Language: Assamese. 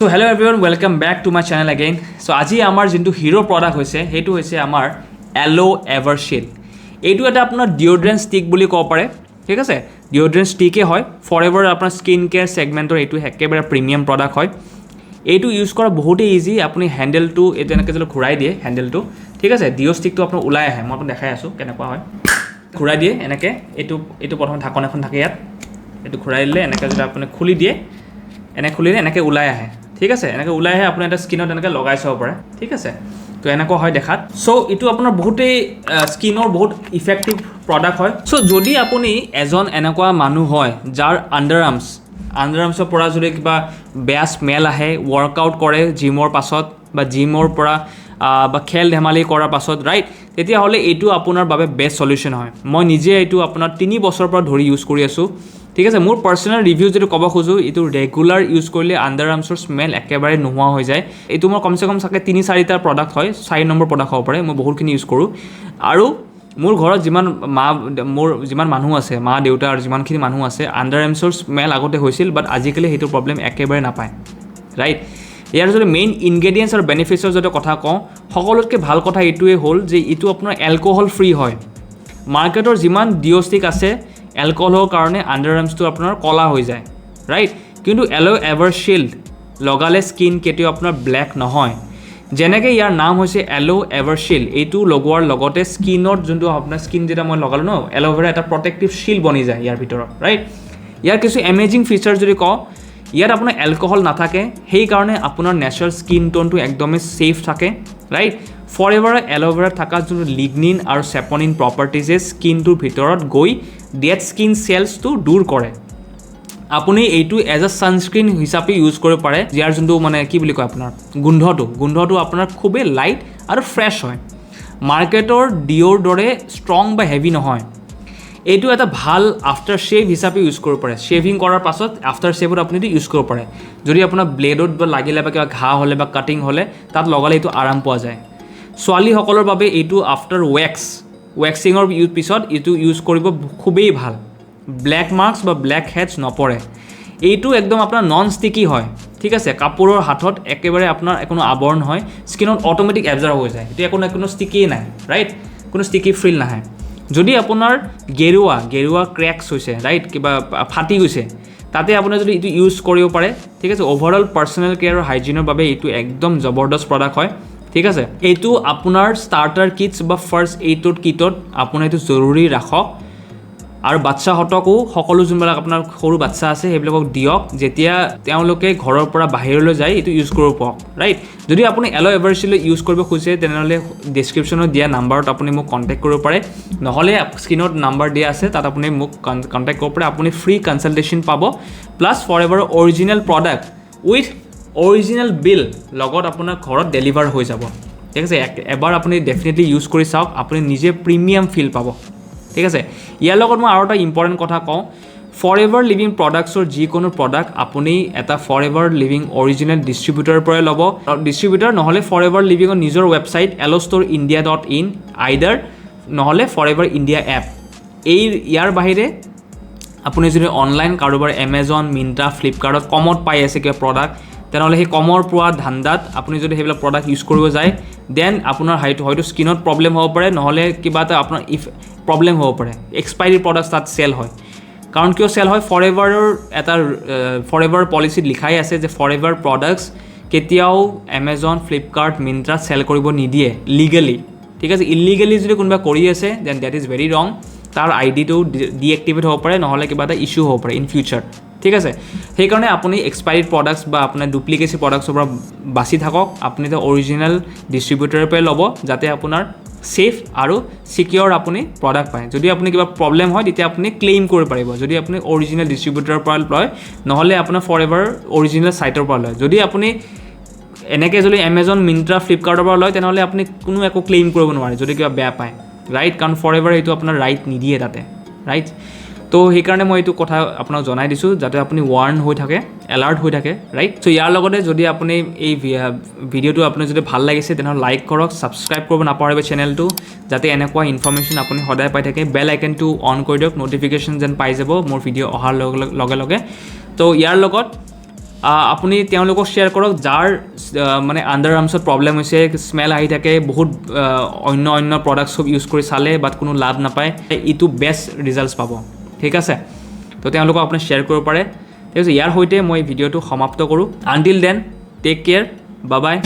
So hello everyone, welcome back to my channel again. So আজি আমাৰ যোনটো হিৰো প্ৰডাক্ট হৈছে সেইটো হৈছে আমাৰ এলো এভাৰশিল্ড। এইটো এটা আপোনাৰ ডিঅড্ৰেন্ট ষ্টিক বুলি ক'ব পাৰে, ঠিক আছে। ডিঅড্ৰেন্ট ষ্টিকে হয়, ফৰএভাৰ আপোনাৰ স্কিন কেয়াৰ ছেগমেণ্টৰ এইটো একেবাৰে প্ৰিমিয়াম প্ৰডাক্ট হয়। এইটো ইউজ কৰা বহুতেই ইজি। আপুনি হেণ্ডেলটো এইটো এনেকৈ যদি ঘূৰাই দিয়ে হেণ্ডেলটো, ঠিক আছে, ডিঅ' ষ্টিকটো আপোনাৰ ওলাই আহে। মই আপোনাক দেখাই আছোঁ কেনেকুৱা হয়। ঘূৰাই দিয়ে এনেকৈ, এইটো প্ৰথমে ঢাকন এখন থাকে ইয়াত, এইটো ঘূৰাই দিলে এনেকৈ যদি আপুনি খুলি দিয়ে, এনেকৈ খুলিলে এনেকৈ ওলাই আহে, ঠিক আছে। এনেকৈ ওলাই আহে, আপুনি এটা স্কিনত এনেকৈ লগাই চাব পাৰে, ঠিক আছে। তো এনেকুৱা হয় দেখাত। চ' এইটো আপোনাৰ বহুতেই স্কিনৰ বহুত ইফেক্টিভ প্ৰডাক্ট হয়। চ' যদি আপুনি এজন এনেকুৱা মানুহ হয় যাৰ আণ্ডাৰ আৰ্মছৰ পৰা যদি কিবা বেয়া স্মেল আহে, ৱৰ্কআউট কৰে জিমৰ পাছত বা জিমৰ পৰা বা খেল ধেমালি কৰাৰ পাছত, ৰাইট, তেতিয়াহ'লে এইটো আপোনাৰ বাবে বেষ্ট চলিউশ্যন হয়। মই নিজে এইটো আপোনাৰ 3 বছৰৰ পৰা ধৰি ইউজ কৰি আছোঁ, ঠিক আছে। মোৰ পাৰ্চনেল ৰিভিউ যদি ক'ব খোজোঁ, এইটো ৰেগুলাৰ ইউজ কৰিলে আণ্ডাৰ আৰ্মছৰ স্মেল একেবাৰে নোহোৱা হৈ যায়। এইটো মোৰ কমচে কম চাগে 3-4টা প্ৰডাক্ট হয়, 4 নম্বৰ প্ৰডাক্ট হ'ব পাৰে। মই বহুতখিনি ইউজ কৰোঁ। আৰু মোৰ ঘৰত যিমান মানুহ আছে, মা দেউতা আৰু যিমানখিনি মানুহ আছে, আণ্ডাৰ আৰ্মছৰ স্মেল আগতে হৈছিল, বাট আজিকালি সেইটো প্ৰব্লেম একেবাৰে নাপায়, ৰাইট। ইয়াৰ যদি মেইন ইনগ্ৰেডিয়েণ্টছ আৰু বেনিফিটছৰ যদি কথা কওঁ, সকলোতকৈ ভাল কথা এইটোৱে হ'ল যে এইটো আপোনাৰ এলকহল ফ্ৰী হয়। মাৰ্কেটৰ যিমান ডিঅ' ষ্টিক আছে, এলকহলৰ কাৰণে আণ্ডাৰ আৰ্মছটো আপোনাৰ ক'লা হৈ যায়, ৰাইট। কিন্তু এলো এভাৰশিল্ড লগালে স্কিন কেতিয়াও আপোনাৰ ব্লেক নহয়। যেনেকৈ ইয়াৰ নাম হৈছে এলো এভাৰশিল্ড, এইটো লগোৱাৰ লগতে স্কিনত যোনটো আপোনাৰ স্কিন যেতিয়া মই লগালোঁ ন, এল'ভেৰা এটা প্ৰটেক্টিভ শ্বিল্ড বনি যায় ইয়াৰ ভিতৰত, ৰাইট। ইয়াৰ কিছু এমেজিং ফিচাৰ যদি কওঁ, ইয়াত আপোনাৰ এলকহল নাথাকে, সেইকাৰণে আপোনাৰ নেচাৰেল স্কিন টোনটো একদমেই ছেফ থাকে, ৰাইট। ফৰএভাৰ এল'ভেৰাত থকা যোনটো লিগনিন আৰু চেপনিন প্ৰপাৰ্টিজে স্কিনটোৰ ভিতৰত গৈ ডেড স্কিন চেলছটো দূৰ কৰে। আপুনি এইটো এজ এ ছানস্ক্ৰীণ হিচাপে ইউজ কৰিব পাৰে, যাৰ যোনটো মানে কি বুলি কয় আপোনাৰ গোন্ধটো আপোনাৰ খুবেই লাইট আৰু ফ্ৰেছ হয়। মাৰ্কেটৰ ডিঅ'ৰ দৰে ষ্ট্ৰং বা হেভি নহয়। এইটো এটা ভাল আফটাৰ শ্বেভ হিচাপে ইউজ কৰিব পাৰে। শ্বেভিং কৰাৰ পাছত আফটাৰ শ্বেভত আপুনি এইটো ইউজ কৰিব পাৰে। যদি আপোনাৰ ব্লেডত বা লাগিলে বা কিবা ঘাঁ হ'লে বা কাটিং হ'লে তাত লগালে এইটো আৰাম পোৱা যায়। ছোৱালীসকলৰ বাবে এইটো আফটাৰ ৱেক্সিঙৰ পিছত এইটো ইউজ কৰিব খুবেই ভাল। ব্লেক মাৰ্কছ বা ব্লেক হেডছ নপৰে। এইটো একদম আপোনাৰ নন ষ্টিকি হয়, ঠিক আছে। কাপোৰৰ হাতত একেবাৰে আপোনাৰ কোনো আৱৰণ হয়, স্কিনত অট'মেটিক এবজাৰ্ভ হৈ যায়। এইটো কোনো ষ্টিকিয়ে নাই, ৰাইট, কোনো ষ্টিকি ফিল নাহে। যদি আপোনাৰ গেৰুৱা ক্ৰেকছ হৈছে, ৰাইট, কিবা ফাটি গৈছে, তাতে আপোনাৰ যদি এইটো ইউজ কৰিব পাৰে, ঠিক আছে। অ'ভাৰঅল পাৰ্চনেল কেয়াৰ আৰু হাইজিনৰ বাবে এইটো একদম জবৰদস্ত প্ৰডাক্ট হয়, ঠিক আছে। এইটো আপোনাৰ ষ্টাৰ্টাৰ কিটছ বা ফাৰ্ষ্ট এইডৰ কিটত আপুনি এইটো জৰুৰী ৰাখক। আৰু বাচ্চাহঁতকো, সকলো যোনবিলাক আপোনাৰ সৰু বাচ্চা আছে সেইবিলাকক দিয়ক, যেতিয়া তেওঁলোকে ঘৰৰ পৰা বাহিৰলৈ যায় এইটো ইউজ কৰিব পাওক, ৰাইট। যদি আপুনি এলো এভাৰশিল্ড ইউজ কৰিব খোজে, তেনেহ'লে ডেছক্ৰিপশ্যনত দিয়া নাম্বাৰত আপুনি মোক কণ্টেক্ট কৰিব পাৰে, নহ'লে স্ক্ৰীনত নাম্বাৰ দিয়া আছে, তাত আপুনি মোক কণ্টেক্ট কৰিব পাৰে। আপুনি ফ্ৰী কনচালটেশ্যন পাব, plus forever original product with original bill লগত আপোনাৰ ঘৰত ডেলিভাৰ হৈ যাব, ঠিক আছে। এবাৰ আপুনি ডেফিনেটলি ইউজ কৰি চাওক, আপুনি নিজে প্ৰিমিয়াম ফিল পাব, ঠিক আছে। ইয়াৰ লগত মই আৰু এটা ইম্পৰ্টেণ্ট কথা কওঁ, ফৰএভাৰ লিভিং প্ৰডাক্টছৰ যিকোনো প্ৰডাক্ট আপুনি এটা ফৰএভাৰ লিভিং অৰিজিনেল ডিষ্ট্ৰিবিউটৰৰ পৰাই ল'ব, ডিষ্ট্ৰিবিউটৰ নহ'লে ফৰএভাৰ লিভিঙৰ নিজৰ ৱেবছাইট elostore.india.in আইদাৰ, নহ'লে ফৰএভাৰ ইণ্ডিয়া এপ। ইয়াৰ বাহিৰে আপুনি যদি অনলাইন কাৰোবাৰ এমেজন, মিণ্ট্ৰা, ফ্লিপকাৰ্টত কমত পাই আছে কিবা প্ৰডাক্ট, তেনেহ'লে সেই কমৰ পোৱা ধান্দাত আপুনি যদি সেইবিলাক প্ৰডাক্ট ইউজ কৰিব যায়, দেন আপোনাৰ হয়তো স্কিনত প্ৰব্লেম হ'ব পাৰে, নহ'লে কিবা এটা আপোনাৰ প্ৰব্লেম হ'ব পাৰে। এক্সপাইৰী প্ৰডাক্টছ তাত চেল হয়। কাৰণ কিয় চেল হয়? ফৰএভাৰ পলিচিত লিখাই আছে যে ফৰএভাৰ প্ৰডাক্টছ কেতিয়াও এমেজন, ফ্লিপকাৰ্ট, মিণ্ট্ৰাত চেল কৰিব নিদিয়ে লিগেলি, ঠিক আছে। ইলিগেলি যদি কোনোবা কৰি আছে, দেন ডেট ইজ ভেৰি ৰং। তাৰ আইডিটো ডিএক্টিভেট হ'ব পাৰে, নহ'লে কিবা এটা ইছ্যু হ'ব পাৰে ইন ফিউচাৰ, ঠিক আছে। সেইকাৰণে আপুনি এক্সপাইৰী প্ৰডাক্টছ বা আপোনাৰ ডুপ্লিকেচি প্ৰডাক্টছৰ পৰা বাচি থাকক। আপুনি এটা অৰিজিনেল ডিষ্ট্ৰিবিউটৰৰ পৰাই ল'ব, যাতে আপোনাৰ ছেফ আৰু ছিকিয়ৰ আপুনি প্ৰডাক্ট পায়। যদি আপুনি কিবা প্ৰব্লেম হয়, তেতিয়া আপুনি ক্লেইম কৰিব পাৰিব, যদি আপুনি অৰিজিনেল ডিষ্ট্ৰিবিউটৰৰ পৰা লয়, নহ'লে আপোনাৰ ফৰএভাৰ অৰিজিনেল ছাইটৰ পৰা লয়। যদি আপুনি এনেকৈ যদি এমেজন, মিণ্ট্ৰা, ফ্লিপকাৰ্টৰ পৰা লয়, তেনেহ'লে আপুনি কোনো একো ক্লেইম কৰিব নোৱাৰে যদি কিবা বেয়া পায়, ৰাইট। কাৰণ ফৰএভাৰ এইটো আপোনাৰ ৰাইট নিদিয়ে তাতে, ৰাইট। তো সেইকাৰণে মই এইটো কথা আপোনাক জনাই দিছোঁ, যাতে আপুনি ৱাৰ্ণ হৈ থাকে, এলাৰ্ট হৈ থাকে, ৰাইট। চ' ইয়াৰ লগতে যদি আপুনি এই ভিডিঅ'টো আপোনাৰ যদি ভাল লাগিছে, তেনেহ'লে লাইক কৰক, ছাবস্ক্ৰাইব কৰিব নাপাহৰিব চেনেলটো, যাতে এনেকুৱা ইনফৰ্মেশ্যন আপুনি সদায় পাই থাকে। বেল আইকনটো অন কৰি দিয়ক, ন'টিফিকেশ্যন যেন পাই যাব মোৰ ভিডিঅ' অহাৰ লগে লগে। তো ইয়াৰ লগত আপুনি তেওঁলোকক শ্বেয়াৰ কৰক যাৰ মানে আণ্ডাৰ আৰ্মছত প্ৰব্লেম হৈছে, স্মেল আহি থাকে, বহুত অন্য প্ৰডাক্ট চব ইউজ কৰি চালে বাট কোনো লাভ নাপায়, এইটো বেষ্ট ৰিজাল্টছ পাব। ঠিক আছে, তো তেওঁলোকক আপুনি শ্বেয়াৰ কৰিব পাৰে। ঠিক আছে, ইয়াৰ সৈতে মই ভিডিঅ'টো সমাপ্ত কৰোঁ। Until then take care, bye বাই।